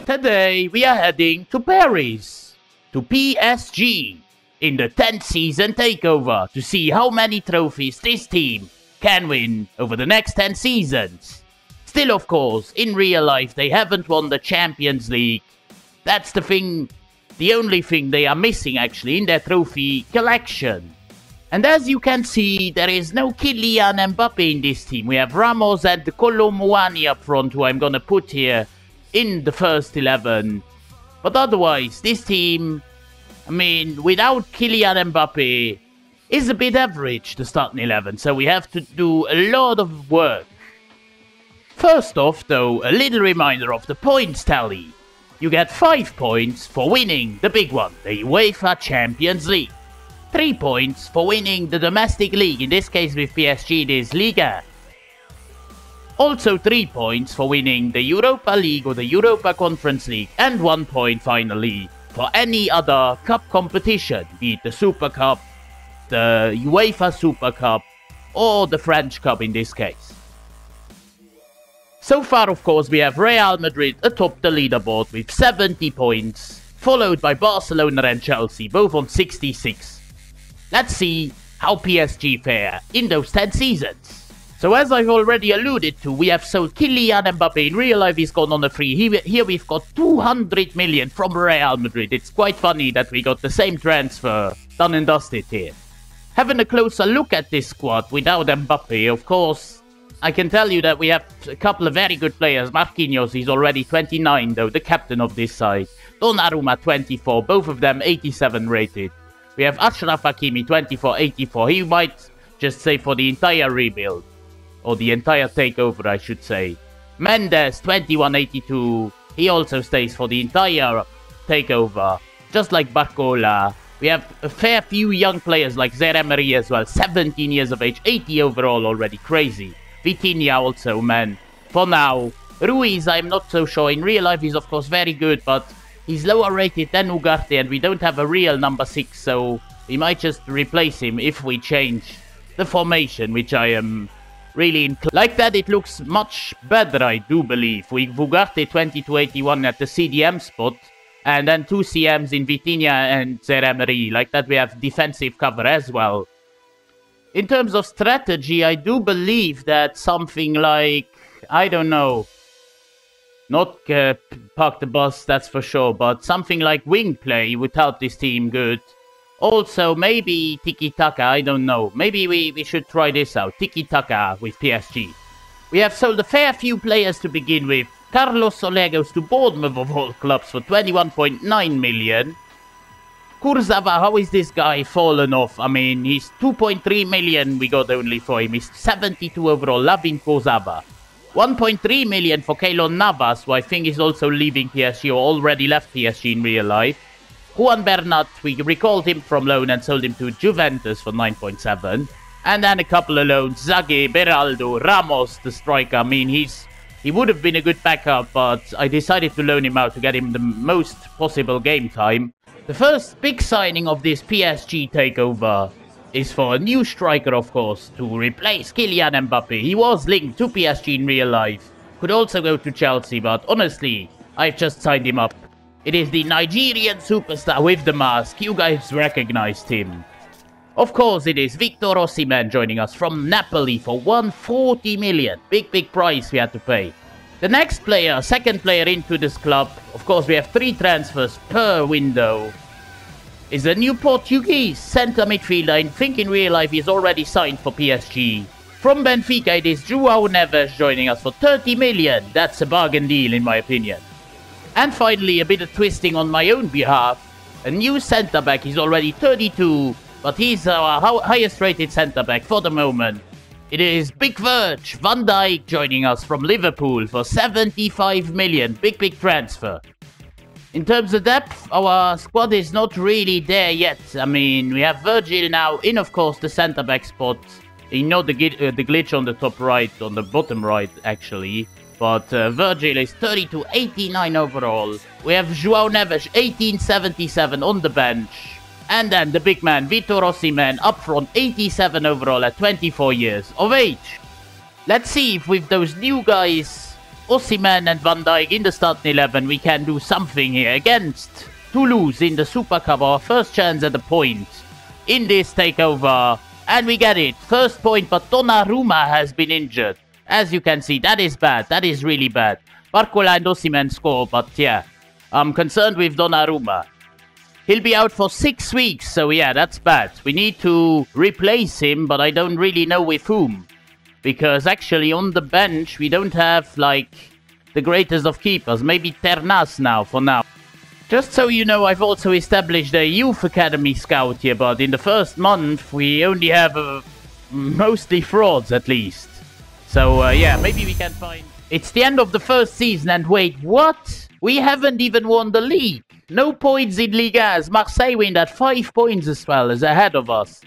Today we are heading to Paris, to PSG, in the 10th season takeover to see how many trophies this team can win over the next 10 seasons. Still, of course, in real life they haven't won the Champions League. That's the only thing they are missing actually in their trophy collection. And as you can see, there is no Kylian Mbappe in this team. We have Ramos and Kolo Muani up front, who I'm gonna put here in the first 11. But otherwise, this team, I mean, without Kylian Mbappe, is a bit average, the starting 11. So we have to do a lot of work. First off, though, a little reminder of the points tally. You get 5 points for winning the big one, the UEFA Champions League. 3 points for winning the domestic league, in this case with PSG it is Liga. Also 3 points for winning the Europa League or the Europa Conference League, and 1 point finally for any other cup competition, be it the Super Cup, the UEFA Super Cup, or the French Cup in this case. So far, of course, we have Real Madrid atop the leaderboard with 70 points, followed by Barcelona and Chelsea, both on 66. Let's see how PSG fare in those 10 seasons. So as I've already alluded to, we have sold Kylian Mbappe. In real life he's gone on a free. Here we've got 200 million from Real Madrid. It's quite funny that we got the same transfer done and dusted here. Having a closer look at this squad without Mbappe, of course, I can tell you that we have a couple of very good players. Marquinhos, he's already 29 though, the captain of this side. Donnarumma 24, both of them 87 rated. We have Achraf Hakimi 24-84. He might just say for the entire rebuild. Or the entire takeover, I should say. Mendes 21-82. He also stays for the entire takeover. Just like Barcola. We have a fair few young players like Zaire as well. 17 years of age. 80 overall already. Crazy. Vitinha also, man. For now. Ruiz, I'm not so sure. In real life, he's of course very good, but he's lower rated than Ugarte, and we don't have a real number 6, so we might just replace him if we change the formation, which I am really inclined. Like that, it looks much better, I do believe. With Ugarte 20-81 at the CDM spot, and then 2 CMs in Vitinha and Zaire. Like that, we have defensive cover as well. In terms of strategy, I do believe that something like, I don't know, not park the bus, that's for sure, but something like wing play would help this team good. Also, maybe tiki-taka, I don't know. Maybe we should try this out, tiki-taka with PSG. We have sold a fair few players to begin with. Carlos Soler goes to Bournemouth of all clubs for 21.9 million. Kurzawa, how is this guy fallen off? I mean, he's 2.3 million we got only for him. He's 72 overall, Lavin Kurzawa. 1.3 million for Keylor Navas, who I think is also leaving PSG or already left PSG in real life. Juan Bernat, we recalled him from loan and sold him to Juventus for 9.7. And then a couple of loans, Zage, Beraldo, Ramos, the striker. I mean, he would have been a good backup, but I decided to loan him out to get him the most possible game time. The first big signing of this PSG takeover is for a new striker, of course, to replace Kylian Mbappe. He was linked to PSG in real life. Could also go to Chelsea, but honestly, I've just signed him up. It is the Nigerian superstar with the mask. You guys recognized him. Of course, it is Victor Osimhen joining us from Napoli for 140 million. Big price we had to pay. The next player, second player into this club, of course we have 3 transfers per window, is a new Portuguese centre midfielder. I think in real life he's already signed for PSG. From Benfica it is João Neves joining us for 30 million. That's a bargain deal in my opinion. And finally, a bit of twisting on my own behalf. A new centre back, he's already 32, but he's our highest rated centre back for the moment. It is Big Verge Van Dijk joining us from Liverpool for 75 million. Big transfer. In terms of depth, our squad is not really there yet. I mean, we have Virgil now in, of course, the centre-back spot. You know the glitch on the top right, on the bottom right, actually. But Virgil is 32-89 overall. We have João Neves, 1877 on the bench. And then the big man, Victor Osimhen, up front, 87 overall at 24 years of age. Let's see if with those new guys Osimhen and Van Dijk in the starting 11, we can do something here against Toulouse in the Super Cup. Our first chance at a point in this takeover. And we get it. First point, but Donnarumma has been injured. As you can see, that is bad. That is really bad. Barcola and Osimhen score, but yeah, I'm concerned with Donnarumma. He'll be out for 6 weeks, so yeah, that's bad. We need to replace him, but I don't really know with whom. Because actually on the bench, we don't have, like, the greatest of keepers. Maybe Ternas now, for now. Just so you know, I've also established a youth academy scout here, but in the first month, we only have mostly frauds, at least. So, yeah, maybe we can find... It's the end of the first season, and wait, what? We haven't even won the league. No points in Liga, as Marseille win at 5 points as well, as ahead of us.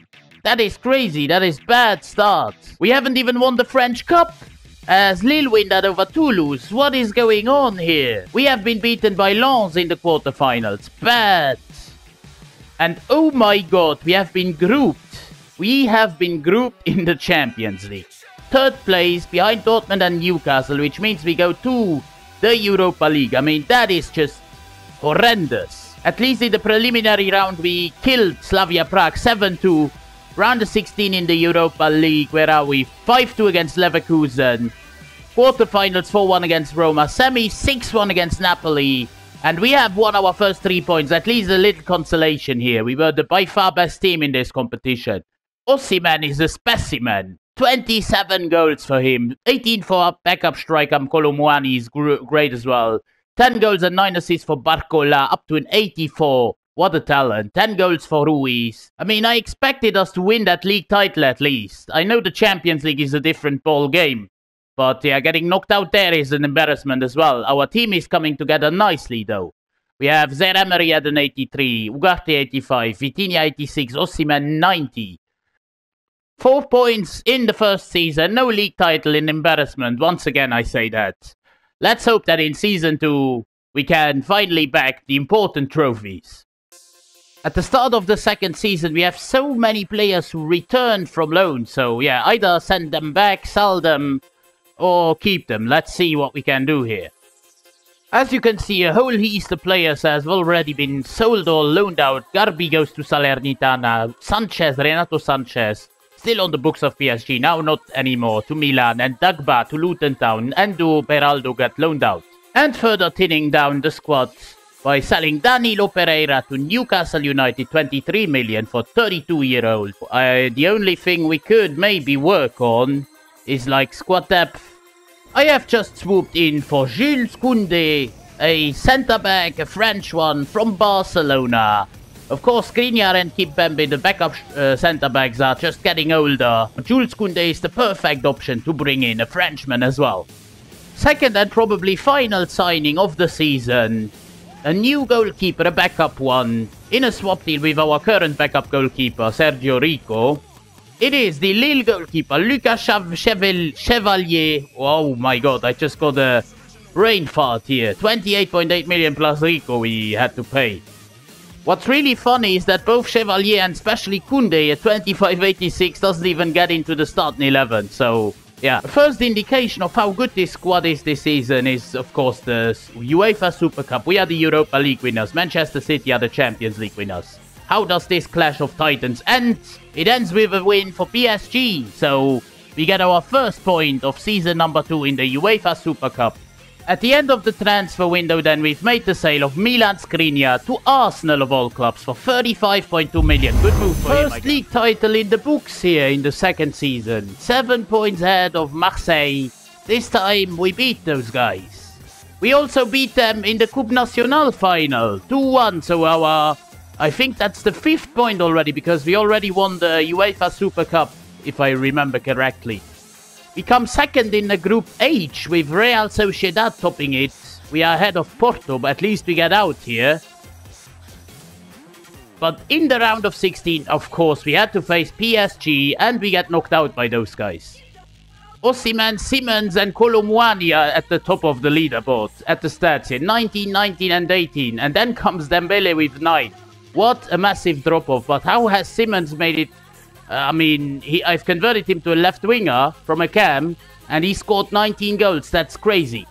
That is crazy, that is bad start. We haven't even won the French Cup, as Lille win that over Toulouse. What is going on here? We have been beaten by Lens in the quarterfinals. Bad. And oh my god, we have been grouped. We have been grouped in the Champions League. Third place behind Dortmund and Newcastle, which means we go to the Europa League. I mean, that is just horrendous. At least in the preliminary round, we killed Slavia Prague 7-2. Round of 16 in the Europa League. Where are we? 5-2 against Leverkusen. Quarterfinals 4-1 against Roma. Semi 6-1 against Napoli. And we have won our first 3 points. At least a little consolation here. We were the by far best team in this competition. Osimhen is a specimen. 27 goals for him. 18 for our backup striker. Kolomwani is great as well. 10 goals and 9 assists for Barcola. Up to an 84. What a talent. 10 goals for Ruiz. I mean, I expected us to win that league title at least. I know the Champions League is a different ball game. But yeah, getting knocked out there is an embarrassment as well. Our team is coming together nicely though. We have Zaire Emery at an 83, Ugarte 85, Vitinha 86, Osimhen 90. 4 points in the first season. No league title in embarrassment. Once again, I say that. Let's hope that in Season 2, we can finally back the important trophies. At the start of the second season, we have so many players who return from loan. So yeah, either send them back, sell them, or keep them. Let's see what we can do here. As you can see, a whole list of players has already been sold or loaned out. Gavi goes to Salernitana. Sanchez, Renato Sanchez, still on the books of PSG, now not anymore, to Milan. And Dagba to Luton Town. And Beraldo got loaned out. And further thinning down the squad by selling Danilo Pereira to Newcastle United, 23 million for 32-year-old. The only thing we could maybe work on is like squad depth. I have just swooped in for Jules Koundé, a centre-back, a French one from Barcelona. Of course, Skriniar and Kimpembe, the backup centre-backs, are just getting older. Jules Koundé is the perfect option to bring in a Frenchman as well. Second and probably final signing of the season. A new goalkeeper, a backup one, in a swap deal with our current backup goalkeeper, Sergio Rico. It is the Lille goalkeeper, Lucas Chevalier. Oh my god, I just got a brain fart here. 28.8 million plus Rico we had to pay. What's really funny is that both Chevalier and especially Koundé at 25.86 doesn't even get into the starting 11, so... yeah, first indication of how good this squad is this season is, of course, the UEFA Super Cup. We are the Europa League winners. Manchester City are the Champions League winners. How does this clash of titans end? It ends with a win for PSG. So, we get our first point of season number 2 in the UEFA Super Cup. At the end of the transfer window, then, we've made the sale of Milan Skriniar to Arsenal of all clubs for 35.2 million. Good move for him. First league title in the books here in the second season. 7 points ahead of Marseille. This time we beat those guys. We also beat them in the Coupe Nationale final. 2-1, so I think that's the 5th point already, because we already won the UEFA Super Cup, if I remember correctly. We come second in the Group H with Real Sociedad topping it. We are ahead of Porto, but at least we get out here. But in the round of 16, of course, we had to face PSG and we get knocked out by those guys. Osimhen, Simmons and Kolomwani are at the top of the leaderboard at the stats here. 19, 19 and 18. And then comes Dembele with 9. What a massive drop-off. But how has Simmons made it? I mean, I've converted him to a left winger from a cam, and he scored 19 goals. That's crazy.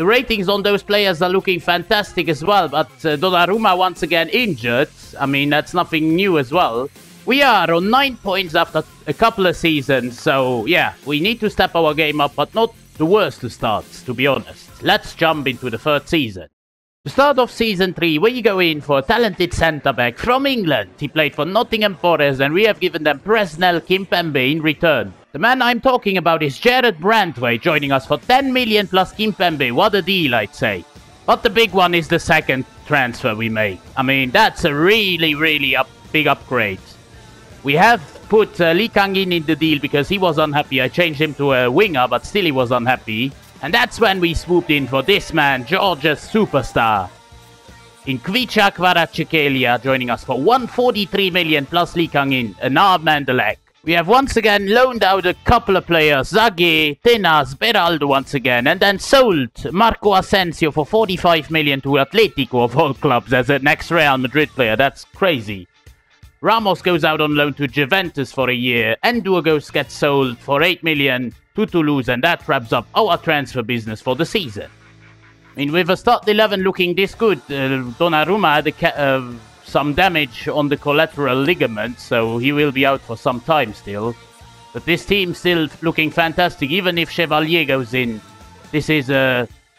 The ratings on those players are looking fantastic as well, but Donnarumma once again injured. I mean, that's nothing new as well. We are on 9 points after a couple of seasons, so yeah, we need to step our game up, but not the worst of starts, to be honest. Let's jump into the third season. The start of Season 3, we go in for a talented centre-back from England. He played for Nottingham Forest and we have given them Presnel Kimpembe in return. The man I'm talking about is Jared Brantwaite, joining us for 10 million plus Kimpembe. What a deal, I'd say. But the big one is the second transfer we made. I mean, that's a really big upgrade. We have put Lee Kang-in the deal because he was unhappy. I changed him to a winger, but still he was unhappy. And that's when we swooped in for this man, Georgia's superstar. In Kvicha Kvaratskhelia, joining us for 143 million plus Lee Kang-in, an arm and a leg. We have once again loaned out a couple of players, Zage, Tenas, Beraldo once again, and then sold Marco Asensio for 45 million to Atletico of all clubs as an ex-Real Madrid player. That's crazy. Ramos goes out on loan to Juventus for a year, and Duagos gets sold for 8 million to Toulouse, and that wraps up our transfer business for the season. I mean, with a start 11 looking this good, Donnarumma had some damage on the collateral ligament, so he will be out for some time still. But this team still looking fantastic, even if Chevalier goes in. This is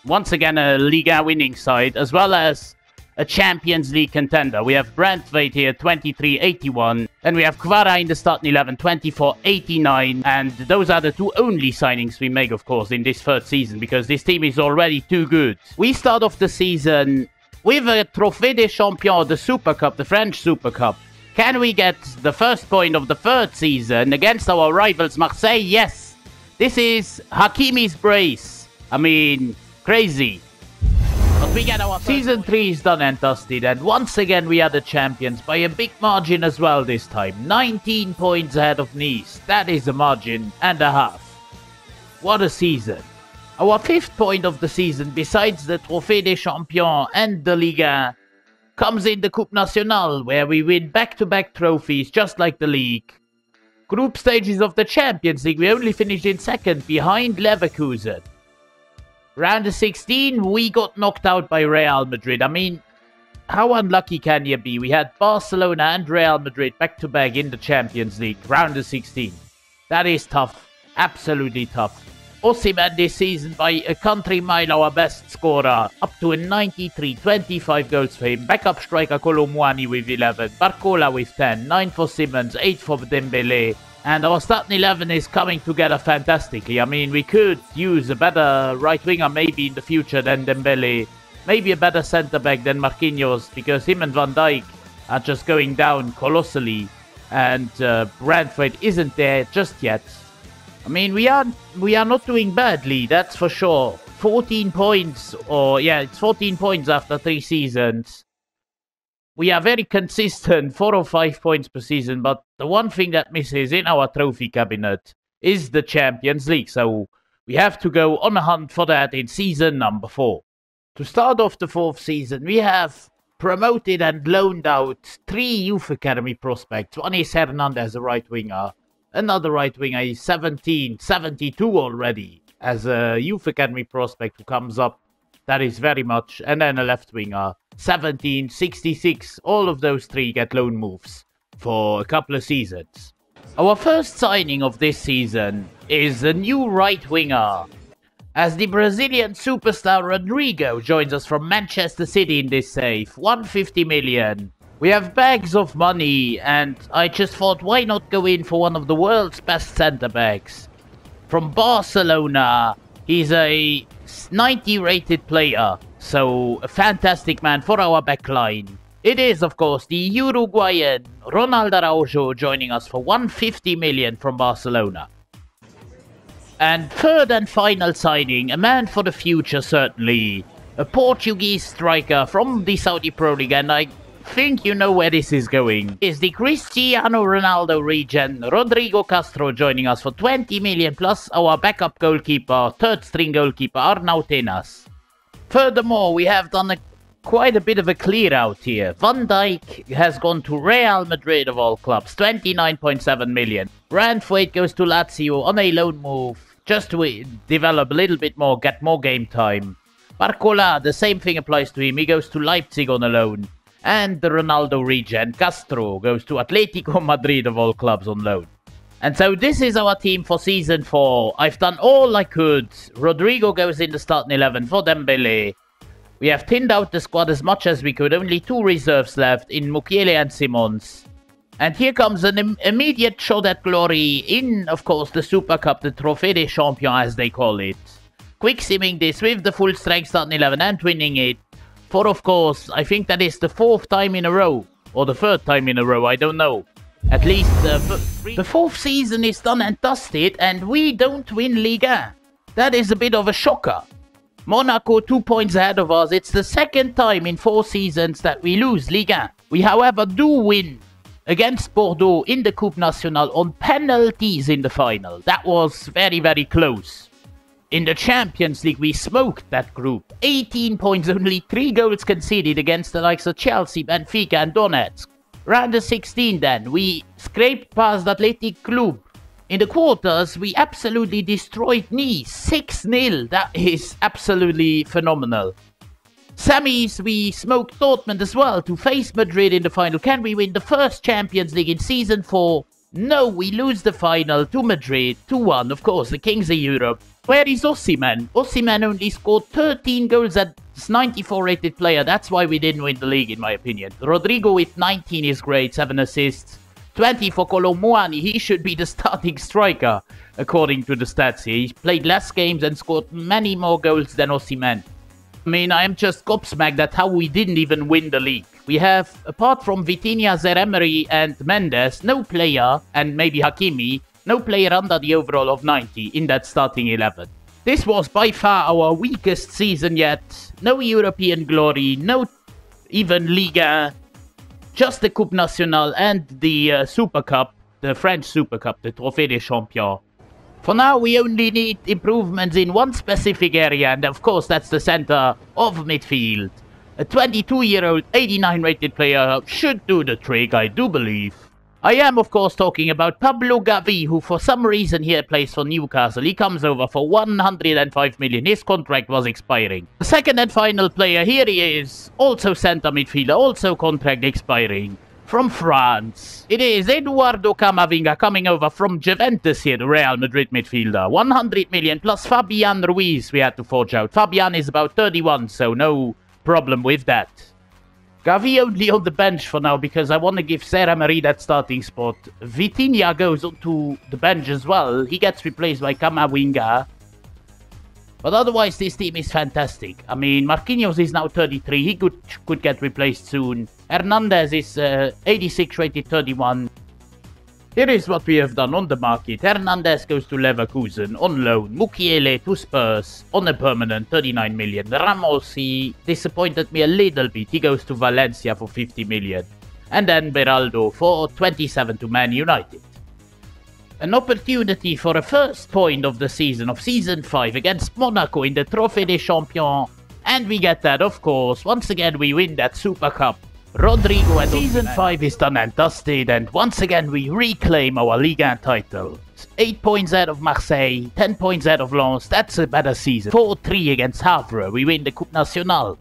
once again a Liga winning side, as well as a Champions League contender. We have Brantwaite here, 23.81, and we have Kvara in the starting 11, 24.89, and those are the two only signings we make, of course, in this third season, because this team is already too good. We start off the season with a Trophée des Champions, the Super Cup, the French Super Cup. Can we get the first point of the third season against our rivals Marseille? Yes! This is Hakimi's brace. I mean, crazy. But we get our Season 3 is done and dusted, and once again we are the champions by a big margin as well this time. 19 points ahead of Nice. That is a margin and a half. What a season. Our 5th point of the season, besides the Trophée des Champions and the Liga, comes in the Coupe Nationale, where we win back-to-back trophies just like the league. Group stages of the Champions League, we only finished in 2nd behind Leverkusen. Round of 16, we got knocked out by Real Madrid. I mean, how unlucky can you be? We had Barcelona and Real Madrid back-to-back in the Champions League, round of 16. That is tough, absolutely tough. Osimhen this season by a country mile our best scorer, up to a 93, 25 goals for him. Backup striker Kolo Muani with 11, Barcola with 10, 9 for Simmons, 8 for Dembele. And our starting 11 is coming together fantastically. I mean, we could use a better right winger maybe in the future than Dembele. Maybe a better centre-back than Marquinhos, because him and Van Dijk are just going down colossally. And Brantwaite isn't there just yet. I mean, we are not doing badly, that's for sure. 14 points, or yeah, it's 14 points after 3 seasons. We are very consistent, 4 or 5 points per season, but the one thing that misses in our trophy cabinet is the Champions League, so we have to go on a hunt for that in season number 4. To start off the 4th season, we have promoted and loaned out 3 youth academy prospects. One is Hernandez, a right winger. Another right winger is 72 already as a youth academy prospect who comes up. That is very much. And then a left winger, 66. All of those 3 get loan moves for a couple of seasons. Our first signing of this season is a new right winger, as the Brazilian superstar Rodrigo joins us from Manchester City in this save. 150 million. We have bags of money, and I just thought, why not go in for one of the world's best centre-backs? From Barcelona, he's a 90 rated player, so a fantastic man for our backline. It is, of course, the Uruguayan Ronald Araujo joining us for 150 million from Barcelona. And third and final signing, a man for the future certainly, a Portuguese striker from the Saudi Pro League, and I think you know where this is going, is the Cristiano Ronaldo regen, Rodrigo Castro joining us for 20 million plus our backup goalkeeper, third string goalkeeper Arnau Tenas. Furthermore, we have done quite a bit of a clear out here. Van Dijk has gone to Real Madrid of all clubs, 29.7 million. Brantwaite goes to Lazio on a loan move, just to develop a little bit more, get more game time. Barcola, the same thing applies to him. He goes to Leipzig on a loan. And the Ronaldo regen, Castro, goes to Atletico Madrid of all clubs on loan. And so this is our team for Season 4. I've done all I could. Rodrigo goes in the starting 11 for Dembele. We have thinned out the squad as much as we could. Only 2 reserves left in Mukiele and Simons. And here comes an immediate shot at glory in, of course, the Super Cup, the Trophée des Champions as they call it. Quick simming this with the full strength starting 11 and winning it. For, of course, I think that is the 4th time in a row. Or the 3rd time in a row, I don't know. At least the 4th season is done and dusted and we don't win Liga. That is a bit of a shocker. Monaco 2 points ahead of us. It's the 2nd time in 4 seasons that we lose Liga. We, however, do win against Bordeaux in the Coupe Nationale on penalties in the final. That was very, very close. In the Champions League, we smoked that group. 18 points, only 3 goals conceded against the likes of Chelsea, Benfica and Donetsk. Round of 16 then, we scraped past Athletic Club. In the quarters, we absolutely destroyed Nice, 6-0. That is absolutely phenomenal. Semis, we smoked Dortmund as well to face Madrid in the final. Can we win the first Champions League in Season 4? No, we lose the final to Madrid, 2-1, of course, the Kings of Europe. Where is Osimhen? Osimhen only scored 13 goals as 94 rated player. That's why we didn't win the league, in my opinion. Rodrigo with 19 is great, 7 assists. 20 for Colomboani. He should be the starting striker, according to the stats here. He's played less games and scored many more goals than Osimhen. I mean, I am just gobsmacked at how we didn't even win the league. We have, apart from Vitinha, Zaire-Emery and Mendes, no player, and maybe Hakimi, no player under the overall of 90 in that starting 11. This was by far our weakest season yet. No European glory, no even Liga, just the Coupe Nationale and the Super Cup, the French Super Cup, the Trophée des Champions. For now, we only need improvements in one specific area, and of course that's the center of midfield. A 22-year-old, 89-rated player should do the trick, I do believe. I am, of course, talking about Pablo Gavi, who for some reason here plays for Newcastle. He comes over for 105 million. His contract was expiring. The second and final player, here he is. Also center midfielder, also contract expiring. From France, it is Eduardo Camavinga coming over from Juventus here, the Real Madrid midfielder. 100 million plus Fabian Ruiz we had to forge out. Fabian is about 31, so no problem with that. Gavi only on the bench for now because I want to give Zaire-Emery that starting spot. Vitinha goes onto the bench as well. He gets replaced by Camavinga. But otherwise, this team is fantastic. I mean, Marquinhos is now 33. He could get replaced soon. Hernandez is 86 rated 31. Here is what we have done on the market. Hernandez goes to Leverkusen on loan. Mukiele to Spurs on a permanent 39 million. Ramos, he disappointed me a little bit. He goes to Valencia for 50 million. And then Beraldo for 27 to Man United. An opportunity for a first point of the season of Season 5 against Monaco in the Trophée des Champions. And we get that, of course. Once again, we win that Super Cup. Rodrigo and Season 5 is done and dusted, and once again we reclaim our Ligue 1 title. 8 points out of Marseille, 10 points out of Lens, that's a better season. 4-3 against Havre, we win the Coupe Nationale.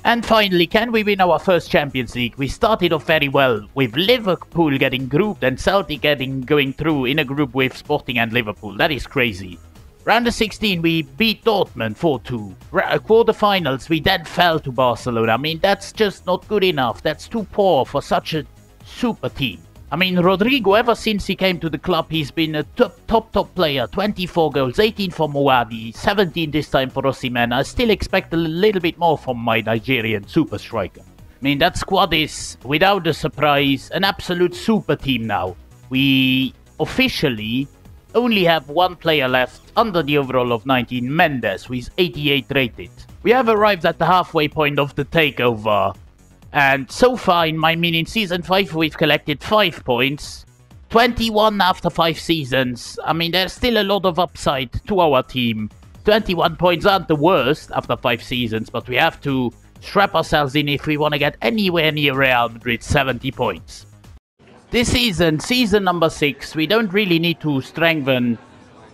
And finally, can we win our first Champions League? We started off very well, with Liverpool getting grouped and Celtic going through in a group with Sporting and Liverpool. That is crazy. Round of 16, we beat Dortmund 4-2. Quarterfinals, we then fell to Barcelona. I mean, that's just not good enough. That's too poor for such a super team. I mean, Rodrigo, ever since he came to the club, he's been a top player. 24 goals, 18 for Muadi, 17 this time for Osimhen. I still expect a little bit more from my Nigerian super striker. I mean, that squad is, without a surprise, an absolute super team now. We officially only have one player left under the overall of 19, Mendes, who is 88 rated. We have arrived at the halfway point of the takeover. And so far, in Season 5, we've collected 5 points. 21 after 5 seasons. I mean, there's still a lot of upside to our team. 21 points aren't the worst after 5 seasons, but we have to strap ourselves in if we want to get anywhere near Real Madrid 70 points. This season, season number 6, we don't really need to strengthen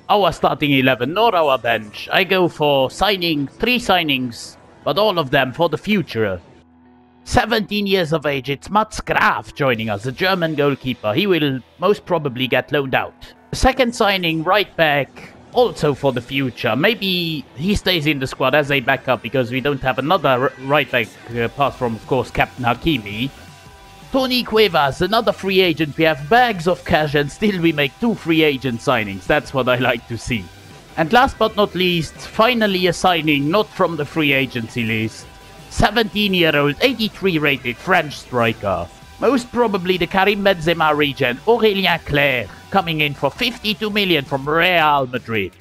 our starting 11 nor our bench. I go for signing 3 signings, but all of them for the future. 17 years of age, it's Mats Graf joining us, a German goalkeeper. He will most probably get loaned out. Second signing, right back, also for the future. Maybe he stays in the squad as a backup because we don't have another right back apart from, of course, Captain Hakimi. Tony Cuevas, another free agent. We have bags of cash and still we make 2 free agent signings. That's what I like to see. And last but not least, finally a signing not from the free agency list. 17-year-old, 83 rated French striker. Most probably the Karim Benzema region, Aurélien Clerc, coming in for 52 million from Real Madrid.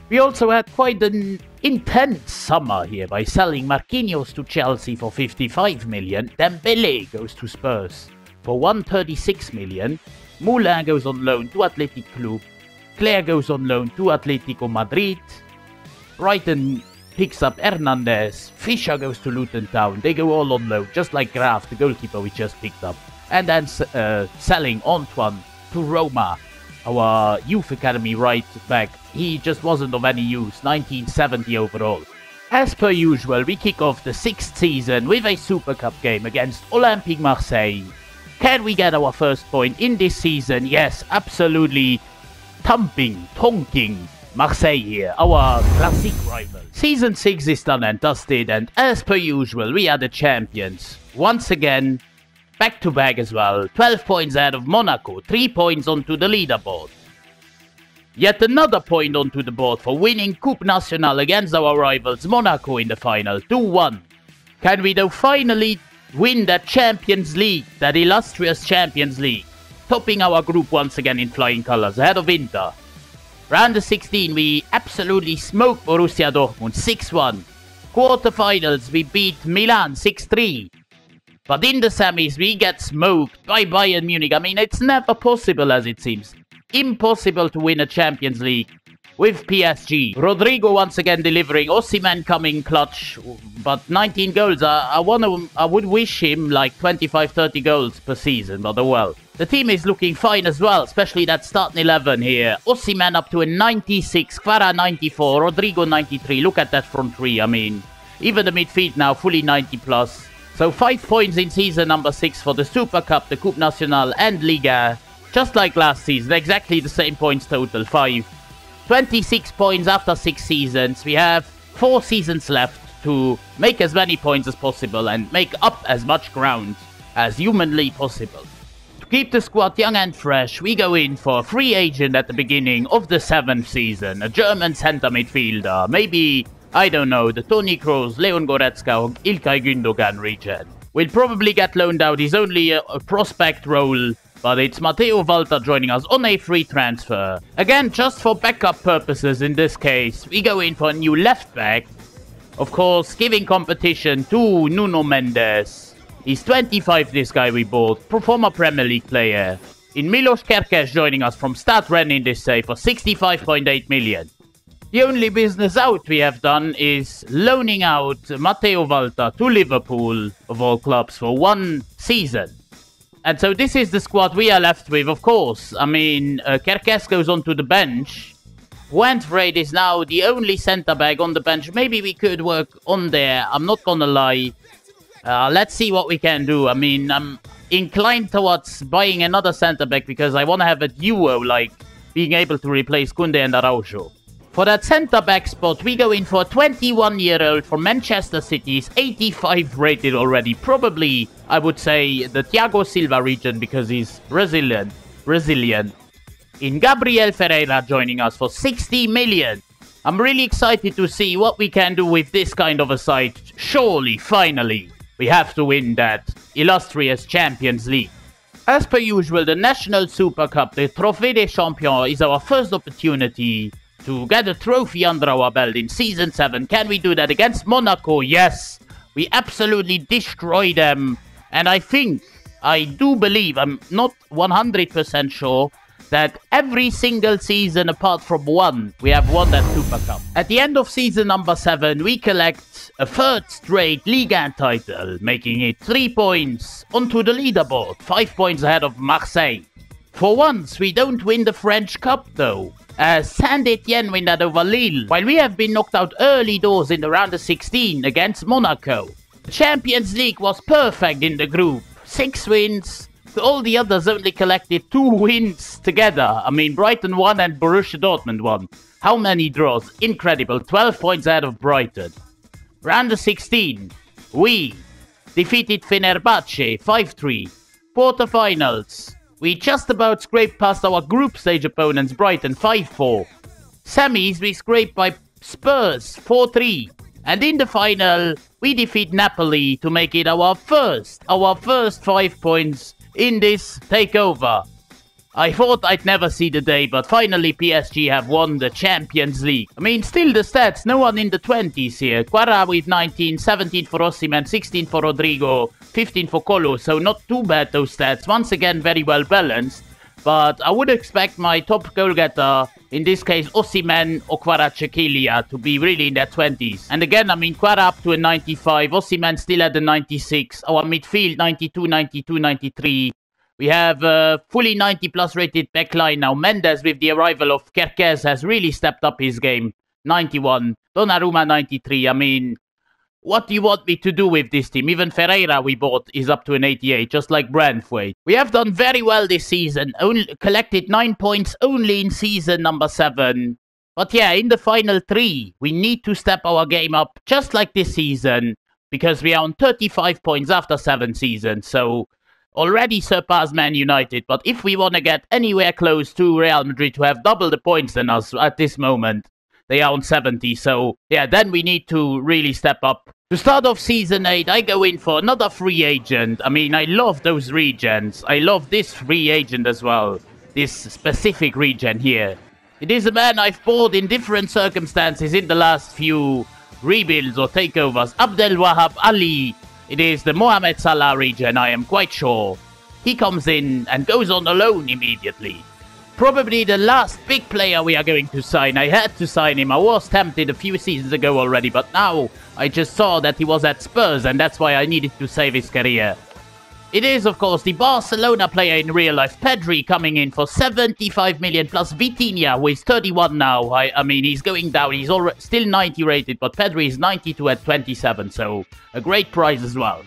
We also had quite an intense summer here by selling Marquinhos to Chelsea for 55 million. Dembele goes to Spurs for 136 million. Moulin goes on loan to Athletic Club. Clerc goes on loan to Atletico Madrid. Brighton picks up Hernandez. Fischer goes to Luton Town. They go all on loan, just like Graf, the goalkeeper we just picked up. And then selling Antoine to Roma, our youth academy right back. He just wasn't of any use, 1970 overall. As per usual, we kick off the 6th season with a Super Cup game against Olympique Marseille. Can we get our first point in this season? Yes, absolutely. Tonking Marseille here, our classic rival. Season 6 is done and dusted, and as per usual, we are the champions. Once again, back to back as well. 12 points ahead of Monaco, 3 points onto the leaderboard. Yet another point onto the board for winning Coupe Nationale against our rivals Monaco in the final, 2-1. Can we though finally win that Champions League, that illustrious Champions League, topping our group once again in flying colours ahead of Inter. Round of 16 we absolutely smoked Borussia Dortmund 6-1. Quarterfinals we beat Milan 6-3. But in the semis we get smoked by Bayern Munich. I mean, it's never possible as it seems. Impossible to win a Champions League with PSG. Rodrigo once again delivering, Osimhen coming clutch, but 19 goals. I would wish him like 25-30 goals per season, but oh well. The team is looking fine as well, especially that starting 11 here. Osimhen up to a 96, Kvara 94, Rodrigo 93. Look at that front three, I mean, even the midfield now fully 90 plus. So 5 points in season number 6 for the Super Cup, the Coupe Nationale and Liga. Just like last season, exactly the same points total, 5. 26 points after 6 seasons. We have 4 seasons left to make as many points as possible and make up as much ground as humanly possible. To keep the squad young and fresh, we go in for a free agent at the beginning of the 7th season. A German centre midfielder, maybe, I don't know, the Toni Kroos, Leon Goretzka or Ilkay Gündogan region. Will probably get loaned out, he's only a prospect role. But it's Matteo Walter joining us on a free transfer. Again, just for backup purposes in this case, we go in for a new left back. Of course, giving competition to Nuno Mendes. He's 25, this guy we bought. Former Premier League player. In Milos Kerkez joining us from Stade Rennes in this save for 65.8 million. The only business out we have done is loaning out Matteo Walter to Liverpool, of all clubs, for 1 season. And so this is the squad we are left with, of course. I mean, Kerkez goes onto the bench. Wentfred is now the only centre-back on the bench. Maybe we could work on there, I'm not gonna lie. Let's see what we can do. I mean, I'm inclined towards buying another centre-back because I want to have a duo, like being able to replace Koundé and Araujo. For that centre-back spot, we go in for a 21-year-old from Manchester City. He's 85 rated already. Probably, I would say, the Thiago Silva region because he's Brazilian. In Gabriel Ferreira joining us for 60 million. I'm really excited to see what we can do with this kind of a side. Surely, finally, we have to win that illustrious Champions League. As per usual, the National Super Cup, the Trophée des Champions, is our first opportunity to get a trophy under our belt in Season 7. Can we do that against Monaco? Yes. We absolutely destroy them. And I do believe, I'm not 100% sure, that every single season apart from one, we have won that Super Cup. At the end of season number 7, we collect a 3rd straight Ligue 1 title, making it 3 points onto the leaderboard, 5 points ahead of Marseille. For once, we don't win the French Cup though. Saint-Etienne win that over Lille, while we have been knocked out early doors in the round of 16 against Monaco. The Champions League was perfect in the group. 6 wins. All the others only collected 2 wins together. I mean, Brighton won and Borussia Dortmund won. How many draws? Incredible. 12 points out of Brighton. Round of 16. We defeated Fenerbahce 5-3. Quarterfinals. We just about scraped past our group stage opponents Brighton 5-4. Semis we scraped by Spurs 4-3. And in the final we defeat Napoli to make it our first 5 points in this takeover. I thought I'd never see the day, but finally PSG have won the Champions League. I mean, still the stats, no one in the 20s here. Quara with 19, 17 for Osimhen, 16 for Rodrigo, 15 for Kolo, so not too bad those stats. Once again, very well balanced. But I would expect my top goal getter, in this case Osimhen or Kvaratskhelia, to be really in their 20s. And again, I mean, Quara up to a 95, Osimhen still at the 96, our midfield 92, 92, 93. We have a fully 90 plus rated backline now. Mendes with the arrival of Kerkez has really stepped up his game. 91. Donnarumma 93. I mean, what do you want me to do with this team? Even Ferreira we bought is up to an 88, just like Brandthwaite. We have done very well this season. Only collected 9 points only in season number 7. But yeah, in the final 3, we need to step our game up just like this season. Because we are on 35 points after 7 seasons. So already surpassed Man United, but if we want to get anywhere close to Real Madrid, to have double the points than us at this moment, they are on 70, so yeah, then we need to really step up. To start off Season 8, I go in for another free agent. I mean, I love those regens. I love this free agent as well, this specific regen here. It is a man I've bought in different circumstances in the last few rebuilds or takeovers. Abdel Wahab Ali. It is the Mohamed Salah region, I am quite sure. He comes in and goes on a loan immediately. Probably the last big player we are going to sign. I had to sign him. I was tempted a few seasons ago already, but now I just saw that he was at Spurs and that's why I needed to save his career. It is, of course, the Barcelona player in real life, Pedri, coming in for 75 million plus Vitinha, who is 31 now. I mean, he's going down. He's already still 90 rated, but Pedri is 92 at 27, so a great price as well.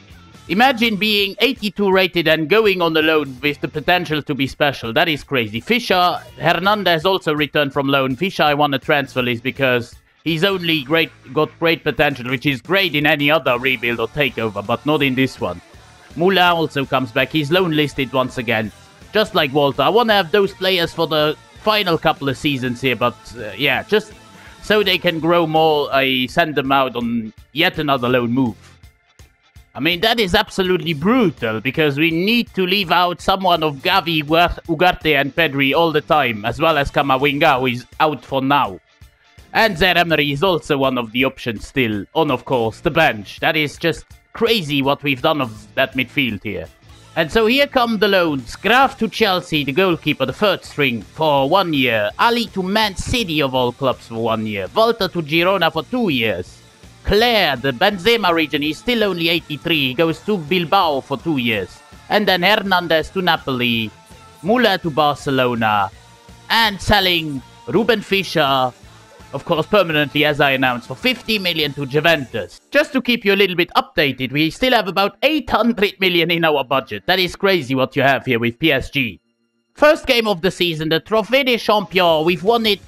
Imagine being 82 rated and going on the loan with the potential to be special. That is crazy. Fischer, Hernandez also returned from loan. Fischer I won a transfer list because he's only got great potential, which is great in any other rebuild or takeover, but not in this one. Moulin also comes back. He's loan listed once again. Just like Walter. I want to have those players for the final couple of seasons here. But yeah, just so they can grow more, I send them out on yet another loan move. I mean, that is absolutely brutal. Because we need to leave out someone of Gavi, Ugarte and Pedri all the time. As well as Camavinga, who is out for now. And Zaire-Emery is also one of the options still. On, of course, the bench. That is just crazy what we've done of that midfield here. And so here come the loans. Graf to Chelsea, the goalkeeper, the third string, for 1 year. Ali to Man City of all clubs for 1 year. Walter to Girona for 2 years. Claire, the Benzema region, he's still only 83. He goes to Bilbao for 2 years. And then Hernandez to Napoli. Müller to Barcelona. And selling Ruben Fischer, of course, permanently, as I announced, for 50 million to Juventus. Just to keep you a little bit updated, we still have about 800 million in our budget. That is crazy what you have here with PSG. First game of the season, the Trophée des Champions. We've won it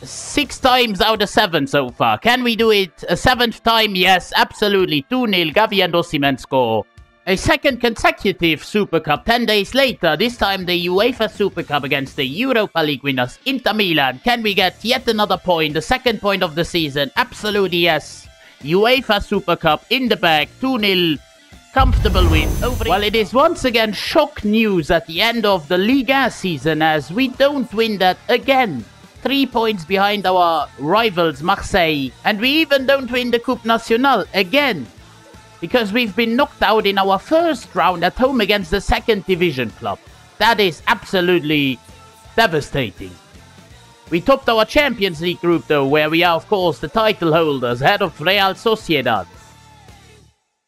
6 times out of 7 so far. Can we do it a 7th time? Yes, absolutely. 2-0, Gavi and Osimhen score. A second consecutive Super Cup 10 days later, this time the UEFA Super Cup against the Europa League winners Inter Milan. Can we get yet another point, the second point of the season? Absolutely yes. UEFA Super Cup in the bag, 2-0, comfortable win over. Well, it is once again shock news at the end of the Liga season as we don't win that again. 3 points behind our rivals Marseille, and we even don't win the Coupe Nationale again. Because we've been knocked out in our first round at home against the second division club. That is absolutely devastating. We topped our Champions League group though, where we are of course the title holders, ahead of Real Sociedad.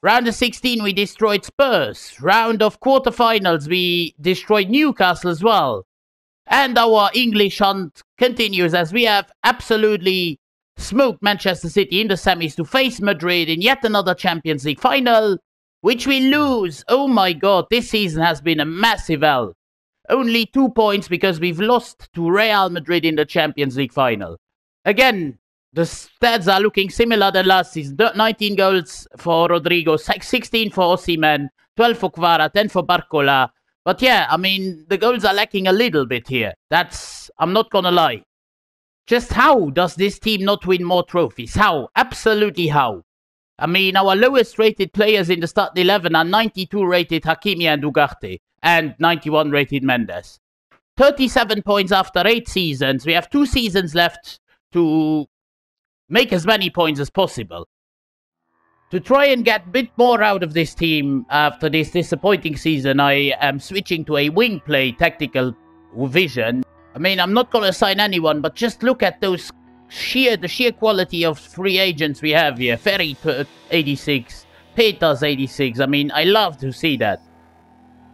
Round of 16 we destroyed Spurs. Round of quarterfinals we destroyed Newcastle as well. And our English hunt continues as we have absolutely smoked Manchester City in the semis to face Madrid in yet another Champions League final, which we lose. Oh my god, this season has been a massive L. Only 2 points because we've lost to Real Madrid in the Champions League final. Again, the stats are looking similar than last season. 19 goals for Rodrigo, 16 for Osimhen, 12 for Kvara, 10 for Barcola. But yeah, I mean, the goals are lacking a little bit here. I'm not gonna lie. Just how does this team not win more trophies? How? Absolutely how? I mean, our lowest rated players in the starting 11 are 92 rated Hakimi and Ugarte and 91 rated Mendes. 37 points after 8 seasons. We have 2 seasons left to make as many points as possible. To try and get a bit more out of this team after this disappointing season, I am switching to a wing play tactical vision. I mean, I'm not going to sign anyone, but just look at the sheer quality of free agents we have here. Ferry 86, Peters 86. I mean, I love to see that.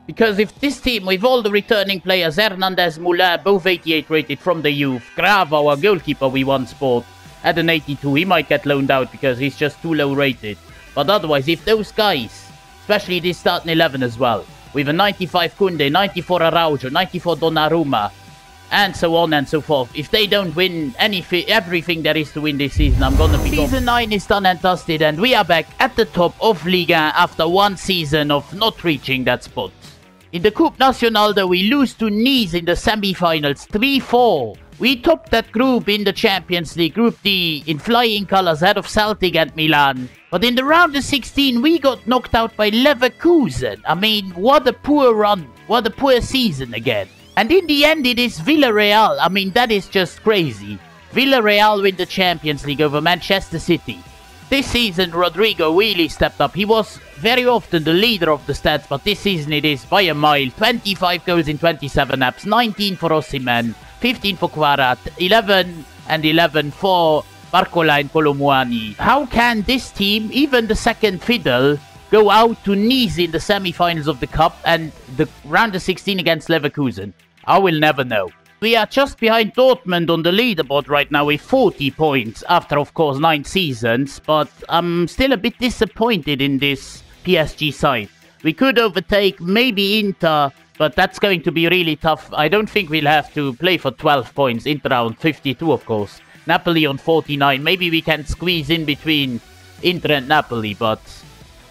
Because if this team, with all the returning players, Hernandez, Moulin, both 88 rated from the youth, Grav, our goalkeeper we once bought, at an 82, he might get loaned out because he's just too low rated. But otherwise, if those guys, especially this starting 11 as well, with a 95 Kunde, 94 Araujo, 94 Donnarumma, and so on and so forth, if they don't win everything there is to win this season, I'm gonna be Season 9 is done and dusted, and we are back at the top of Liga after 1 season of not reaching that spot. In the Coupe Nationale, though, we lose to Nice in the semi-finals 3-4. We topped that group in the Champions League, Group D, in flying colours ahead of Celtic and Milan. But in the round of 16, we got knocked out by Leverkusen. I mean, what a poor run. What a poor season again. And in the end, it is Villarreal. I mean, that is just crazy. Villarreal win the Champions League over Manchester City. This season, Rodrigo really stepped up. He was very often the leader of the stats, but this season it is by a mile. 25 goals in 27 apps, 19 for Osimhen, 15 for Kvara, 11 and 11 for Barcola and Colomwani. How can this team, even the second fiddle, go out to Nice in the semi-finals of the Cup and the round of 16 against Leverkusen? I will never know. We are just behind Dortmund on the leaderboard right now with 40 points after, of course, 9 seasons, but I'm still a bit disappointed in this PSG side. We could overtake maybe Inter, but that's going to be really tough. I don't think we'll have to play for 12 points. Inter on 52, of course. Napoli on 49. Maybe we can squeeze in between Inter and Napoli, but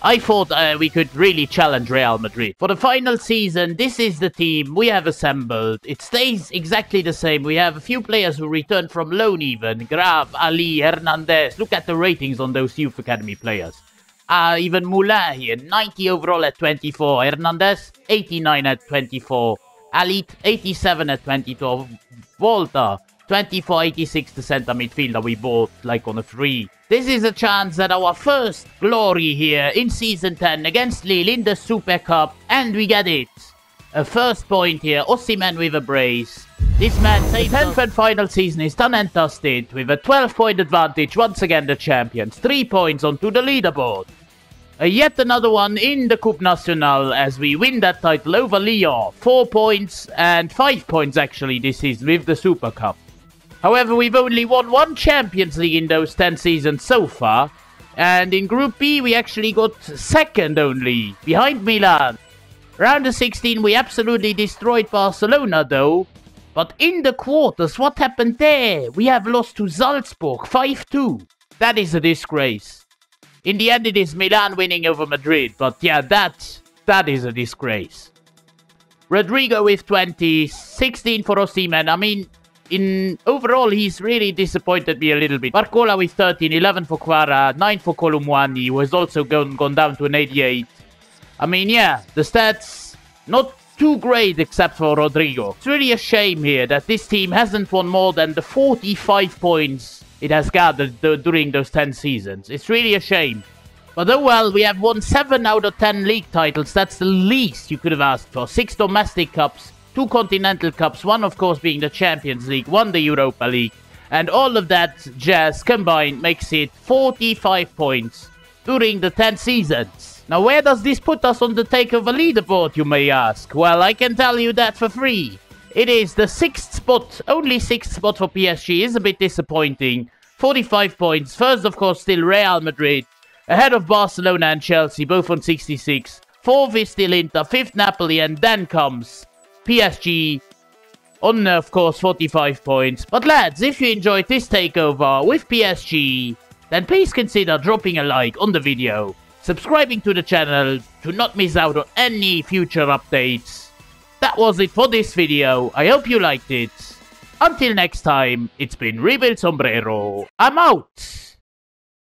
I thought we could really challenge Real Madrid. For the final season, this is the team we have assembled. It stays exactly the same. We have a few players who returned from loan even. Grav, Ali, Hernandez. Look at the ratings on those youth academy players. Even Moulin here, 90 overall at 24. Hernandez, 89 at 24. Ali, 87 at 22. Volta, 24, 86, the centre midfielder we bought like on a free. This is a chance at our first glory here in Season 10 against Lille in the Super Cup, and we get it. A first point here, Osimhen with a brace. This man saved the 10th and final season is done and dusted with a 12-point advantage, once again the champions. 3 points onto the leaderboard. Yet another one in the Coupe Nationale as we win that title over Lyon. 4 points and 5 points actually this season with the Super Cup. However, we've only won 1 Champions League in those 10 seasons so far. And in Group B, we actually got second only, behind Milan. Round of 16, we absolutely destroyed Barcelona though. But in the quarters, what happened there? We have lost to Salzburg, 5-2. That is a disgrace. In the end, it is Milan winning over Madrid. But yeah, that is a disgrace. Rodrigo with 20, 16 for Osimhen. I mean, overall, he's really disappointed me a little bit. Barcola with 13, 11 for Kvara, 9 for Colomwani, who has also gone down to an 88. I mean, yeah, the stats not too great except for Rodrigo. It's really a shame here that this team hasn't won more than the 45 points it has gathered during those 10 seasons. It's really a shame. But oh well, we have won 7 out of 10 league titles. That's the least you could have asked for. 6 domestic cups. 2 Continental Cups, 1 of course being the Champions League, 1 the Europa League. And all of that jazz combined makes it 45 points during the 10 seasons. Now where does this put us on the Takeover leaderboard, you may ask? Well, I can tell you that for free. It is the 6th spot, only 6th spot for PSG is a bit disappointing. 45 points. First, of course, still Real Madrid. Ahead of Barcelona and Chelsea, both on 66. 4th is still Inter, 5th Napoli, and then comes PSG on, of course, 45 points. But lads, if you enjoyed this takeover with PSG, then please consider dropping a like on the video, subscribing to the channel to not miss out on any future updates. That was it for this video. I hope you liked it. Until next time, it's been Rebuild Sombrero. I'm out!